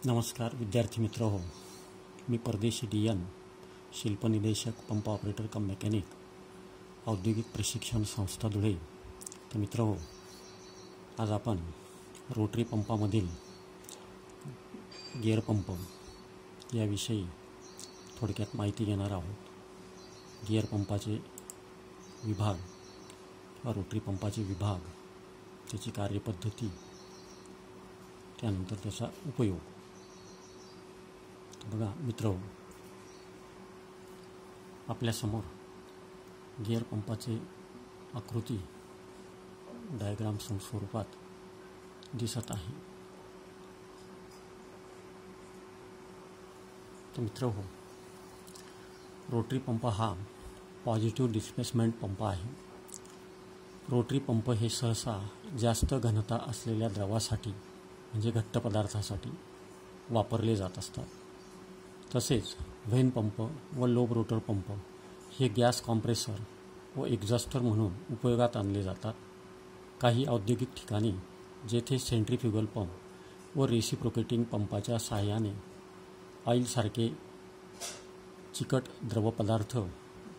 नमस्कार विद्यार्थी मित्र हो, मी परदेशी DN शिल्पनिदेशक पंप ऑपरेटर कम मेकॅनिक औद्योगिक प्रशिक्षण संस्था धुळे. तर मित्र हो, आज आपण रोटरी पंपामधील गिअर पंप याविषयी थोडक्यात माहिती घेणार आहोत. गिअर पंपाचे विभाग किंवा रोटरी पंपाचे विभाग, त्याची कार्यपद्धती, त्यानंतर त्याचा उपयोग. बघा मित्र, आपल्यासमोर गिअर पंपाचे आकृती डायग्राम स्वरूपात दिसत आहे. तर मित्र हो, रोटरी पंप हा पॉझिटिव्ह डिस्प्लेसमेंट पंप आहे. रोटरी पंप हे सहसा जास्त घनता असलेल्या द्रवासाठी म्हणजे घट्ट पदार्थासाठी वापरले जात असतात. तसेच व्हेन पंप व लोब रोटर पंप हे गॅस कॉम्प्रेसर व एक्झॉस्टर म्हणून उपयोगात आणले जातात. काही औद्योगिक ठिकाणी जेथे सेंट्रिफ्युगल पंप व रेसिप्रोकेटिंग पंपाच्या सहाय्याने ऑइलसारखे चिकट द्रवपदार्थ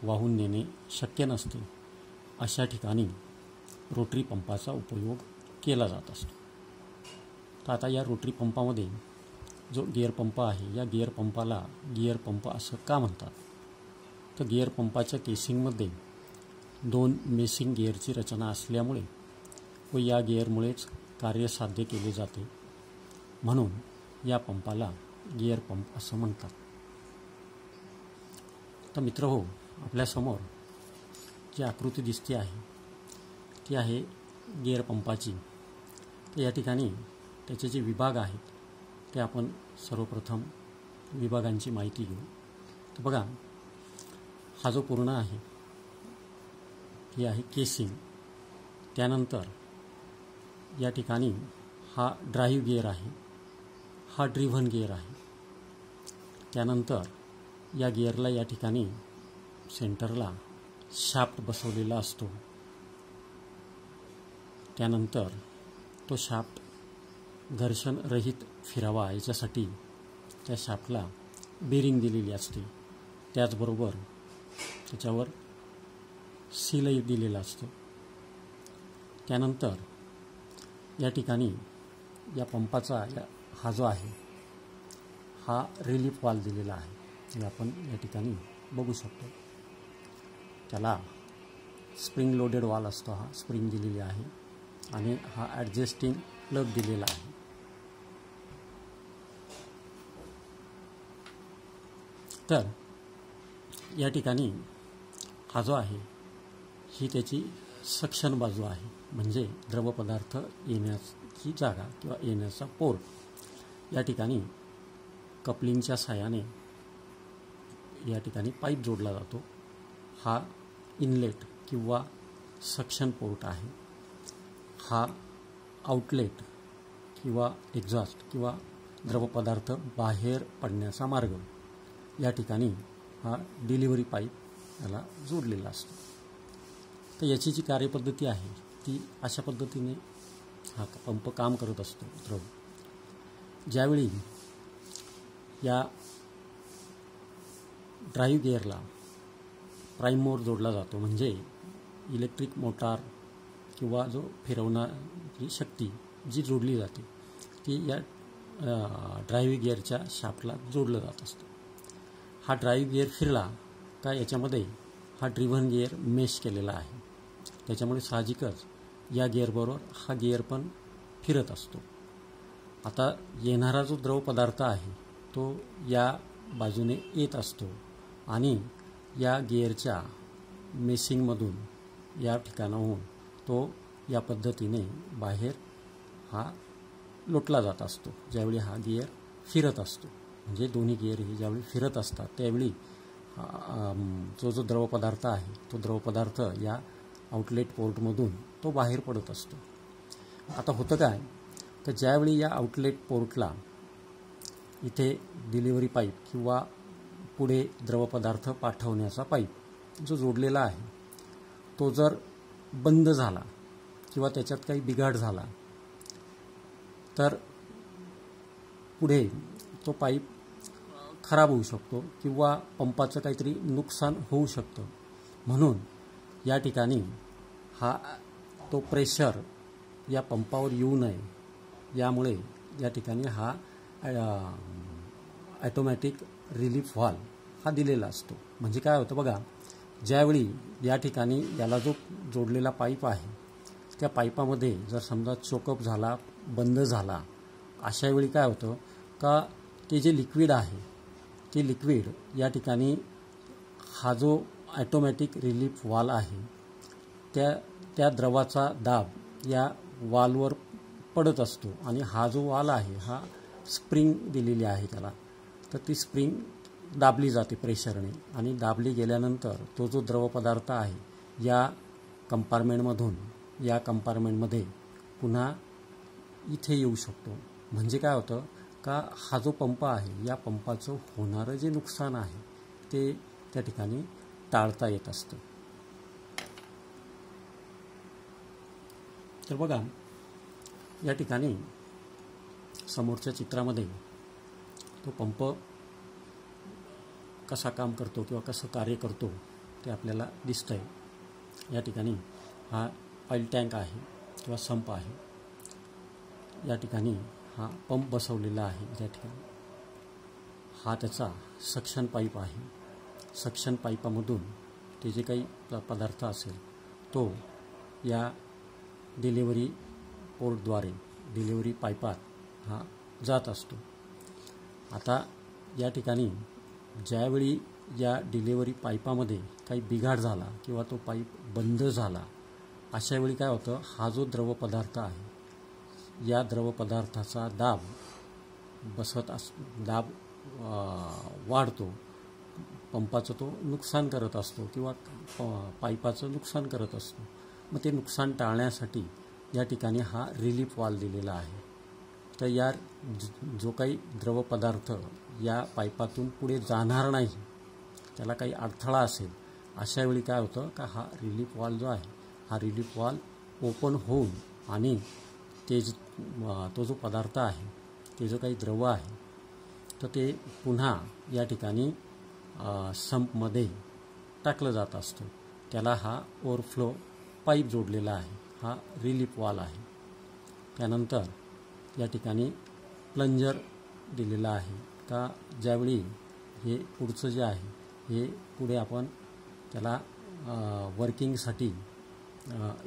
वाहून नेणे शक्य नसते, अशा ठिकाणी रोटरी पंपाचा उपयोग केला जात असतो. तर आता या रोटरी पंपामध्ये जो गिअर पंप आहे, या गिअर पंपाला गिअर पंप असं का म्हणतात? तर गिअर पंपाच्या केसिंगमध्ये 2 मेसिंग गिअरची रचना असल्यामुळे व या गिअरमुळेच कार्य साध्य केले जाते, म्हणून या पंपाला गिअर पंप असं म्हणतात. तर मित्र हो, आपल्यासमोर जी आकृती दिसते आहे ती आहे गिअर पंपाची. तर या ठिकाणी त्याचे जे विभाग आहेत ते आपण सर्वप्रथम विभागांची माहिती घेऊ. तर बघा, हा जो पूर्ण आहे ही आहे केसिंग. त्यानंतर या ठिकाणी हा ड्राईव्ह गिअर आहे, हा ड्रिव्हन गिअर आहे. त्यानंतर या गिअरला या ठिकाणी सेंटरला शाफ्ट बसवलेला असतो. त्यानंतर तो शाफ्ट घर्षणरहित फिरावा याच्यासाठी त्या शाफ्टला बेरिंग दिलेली असते. त्याचबरोबर त्याच्यावर सीलही दिलेला असतो. त्यानंतर या ठिकाणी या पंपाचा हा जो आहे हा रिलीफ वाल्व दिलेला आहे, हे आपण या ठिकाणी बघू शकतो. त्याला स्प्रिंग लोडेड वाल्व असतो, हा स्प्रिंग दिलेली आहे आणि हा ॲडजस्टिंग प्लग दिलेला आहे. तर या ठिकाणी हा जो आहे ही त्याची सक्शन बाजू आहे, म्हणजे द्रवपदार्थ येण्याची जागा किंवा येण्याचा पोर्ट. या ठिकाणी कपलिंगच्या साहाय्याने या ठिकाणी पाईप जोडला जातो. हा इनलेट किंवा सक्शन पोर्ट आहे. हा आउटलेट किंवा एक्झॉस्ट किंवा द्रवपदार्थ बाहेर पडण्याचा मार्ग. या ठिकाणी हा डिलिव्हरी पाईप याला जोडलेला असतो. तर याची जी कार्यपद्धती आहे ती अशा पद्धतीने हा पंप काम करत असतो. तर ज्यावेळी या ड्राईव्ह गिअरला प्राईम मोर जोडला जातो, म्हणजे इलेक्ट्रिक मोटार किंवा जो फिरवणारी शक्ती जी जोडली जाते ती या ड्राईव्ह गिअरच्या शाफ्टला जोडलं जात असतं. हा ड्राईव्ह गिअर फिरला का याच्यामध्ये हा ड्रिव्हन गिअर मेश केलेला आहे, त्याच्यामुळे साहजिकच या गिअरबरोबर हा गिअर पण फिरत असतो. आता येणारा जो द्रव पदार्थ आहे तो या बाजूने येत असतो आणि या गिअरच्या मेसिंगमधून या ठिकाणाहून तो या पद्धतीने बाहेर हा लोटला जात असतो. ज्यावेळी हा गिअर फिरत असतो, म्हणजे दोन्ही गिअर हे ज्यावेळी फिरत असतात त्यावेळी जो द्रवपदार्थ आहे तो द्रवपदार्थ या आउटलेट पोर्टमधून तो बाहेर पडत असतो. आता होतं काय, तर ज्यावेळी या आउटलेट पोर्टला इथे डिलिव्हरी पाईप किंवा पुढे द्रवपदार्थ पाठवण्याचा पाईप जो जोडलेला आहे तो जर बंद झाला किंवा त्याच्यात काही बिघाड झाला तर पुढे तो पाईप खराब होऊ शकतो किंवा पंपाचं काहीतरी नुकसान होऊ शकतं. म्हणून या ठिकाणी तो प्रेशर या पंपावर येऊ नये यामुळे या ठिकाणी हा ॲटोमॅटिक रिलीफ व्हॉल्व हा दिलेला असतो. म्हणजे काय होतं बघा, ज्यावेळी या ठिकाणी याला जो जोडलेला पाईप आहे त्या पाईपामध्ये जर समजा चोकअप झाला, बंद झाला, अशा वेळी काय होतं का ते जे लिक्विड आहे ते लिक्विड या ठिकाणी हा जो ॲटोमॅटिक रिलीफ वाल्व आहे त्या द्रवाचा दाब या वाल्ववर पडत असतो आणि हा जो वाल्व आहे हा स्प्रिंग दिलेली आहे त्याला, तर ती स्प्रिंग दाबली जाते प्रेशरने आणि दाबली गेल्यानंतर तो जो द्रवपदार्थ आहे या कंपार्टमेंटमध्ये पुन्हा इथे येऊ शकतो. म्हणजे काय होतं का हा जो पंप आहे या पंपाचं होणारं जे नुकसान आहे ते त्या ठिकाणी टाळता येत असतं. तर बघा या ठिकाणी समोरच्या चित्रामध्ये तो पंप कसा काम करतो किंवा कसं कार्य करतो ते आपल्याला दिसतंय. या ठिकाणी हा ऑइल टँक आहे किंवा संप आहे. या ठिकाणी हा पंप बसवलेला आहे. या ठिकाणी हा त्याचा सक्शन पाईप आहे. सक्शन पाईपामधून ते जे काही पदार्थ असेल तो या डिलिव्हरी पोर्टद्वारे डिलिव्हरी पाईपात हा जात असतो. आता या ठिकाणी ज्यावेळी या डिलिव्हरी पाईपामध्ये काही बिघाड झाला किंवा तो पाईप बंद झाला, अशा वेळी काय होतं, हा जो द्रवपदार्थ आहे या द्रवपदार्थाचा दाब वाढतो, पंपाचं तो नुकसान करत असतो किंवा पाईपाचं नुकसान करत असतो. मग ते नुकसान टाळण्यासाठी या ठिकाणी हा रिलीफ वाल्व दिलेला आहे. तर या जो काही द्रवपदार्थ या पाईपातून पुढे जाणार नाही, त्याला काही अडथळा असेल, अशा वेळी काय होतं का हा रिलीफ वाल्व जो आहे हा रिलीफ वाल्व ओपन होऊन आणि तो जो पदार्थ आहे ते जो काही द्रव आहे तर ते पुन्हा या ठिकाणी संपमध्ये टाकलं जात असतं. त्याला हा ओव्हरफ्लो पाईप जोडलेला आहे, हा रिलीफ वाल्व आहे. त्यानंतर या ठिकाणी प्लंजर दिलेला आहे का ज्यावेळी हे पुढचं जे आहे हे पुढे आपण त्याला वर्किंगसाठी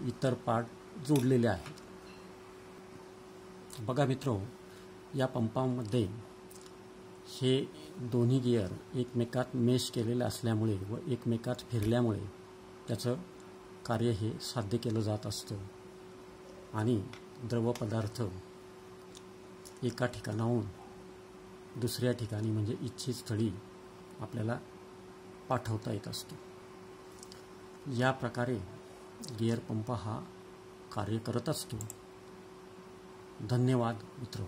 इतर पार्ट जोडलेले आहेत. बघा मित्रो, या पंपामध्ये हे दोन्ही गिअर एकमेकात मेश केलेले असल्यामुळे व एकमेकात फिरल्यामुळे त्याचं कार्य हे साध्य केलं जात असतं आणि द्रवपदार्थ एका ठिकाणाहून दुसऱ्या ठिकाणी म्हणजे इच्छित स्थळी आपल्याला पाठवता येत असतो. या प्रकारे गिअर पंप हा कार्य करत असतो. धन्यवाद मित्र.